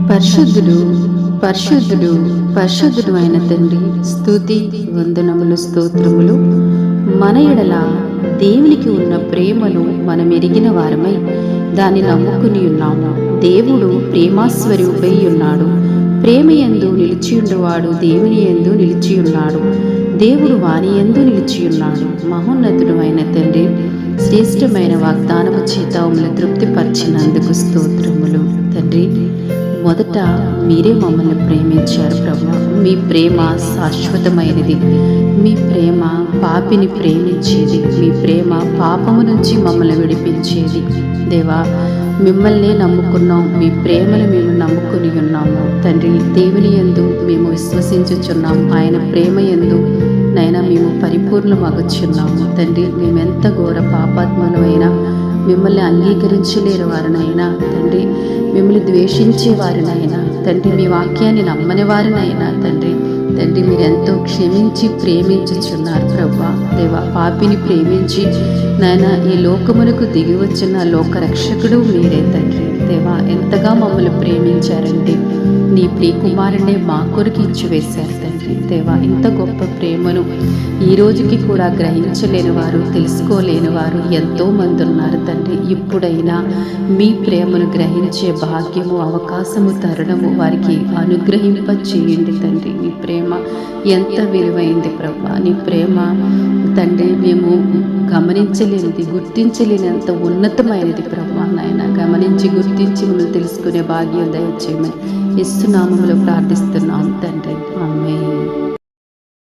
పరిశుద్ధుడు పరిశుద్ధుడు పరిశుద్ధుడు అయిన తండ్రి, స్తుతి వందనములు స్తోత్రములు. మన ఎడల దేవునికి ఉన్న ప్రేమను మనం ఎరిగిన వారమై దాన్ని నమ్ముకుని ఉన్నాము. దేవుడు ప్రేమాస్వరూపై ఉన్నాడు. ప్రేమ యందు నిలిచియుండువాడు దేవుని యందు నిలిచియున్నాడు, దేవుడు వాని యందు నిలిచియున్నాడు. మహోన్నతుడు అయిన తండ్రి, శ్రేష్టమైన వాగ్దానము చేత మమ్మల్ని తృప్తిపరిచినందుకు స్తోత్రములు. తండ్రి, మొదట మీరే మమ్మల్ని ప్రేమించారు ప్రభు. మీ ప్రేమ శాశ్వతమైనది. మీ ప్రేమ పాపిని ప్రేమించేది. మీ ప్రేమ పాపము నుంచి మమ్మల్ని విడిపించేది. దేవా, మిమ్మల్ని నమ్ముకున్నాం. మీ ప్రేమను మేము నమ్ముకుని ఉన్నాము తండ్రి. దేవుని యందు మేము విశ్వసించుచున్నాం. ఆయన ప్రేమ యందు నైనా మేము పరిపూర్ణమగుచున్నాము తండ్రి. మేమెంత ఘోర పాపాత్మలమైనా, మిమ్మల్ని అంగీకరించలేని వారినైనా తండ్రి, మిమ్మల్ని ద్వేషించే వారినైనా తండ్రి, మీ వాక్యాన్ని నమ్మని వారినైనా తండ్రి, మీరెంతో క్షమించి ప్రేమించుచున్నారు ప్రభా. దేవా, పాపిని ప్రేమించి నాయన ఈ లోకమునకు దిగి వచ్చిన లోకరక్షకుడు మీరే తండ్రి. దేవా, ఎంతగా మమ్మల్ని ప్రేమించారంటే నీ ప్రియకుమారునే మా కొరకు ఇచ్చివేశారు తండ్రి. దేవా, ఇంత గొప్ప ప్రేమను ఈ రోజుకి కూడా గ్రహించలేని వారు, తెలుసుకోలేని వారు ఎంతో మంది ఉన్నారు తండ్రి. ఇప్పుడైనా మీ ప్రేమను గ్రహించే భాగ్యము, అవకాశము, తరుణము వారికి అనుగ్రహింప చేయండి తండ్రి. నీ ప్రేమ ఎంత విలువైంది ప్రభా. నీ ప్రేమ తండ్రి మేము గమనించలేనిది, గుర్తించలేనంత ఉన్నతమైనది ప్రభా. నాయన, గమనించి గుర్తించి మిమ్మల్ని తెలుసుకునే భాగ్యం దయచేయమని యేసు నామములో ప్రార్థిస్తున్నాం తండ్రి. ఆమేన్.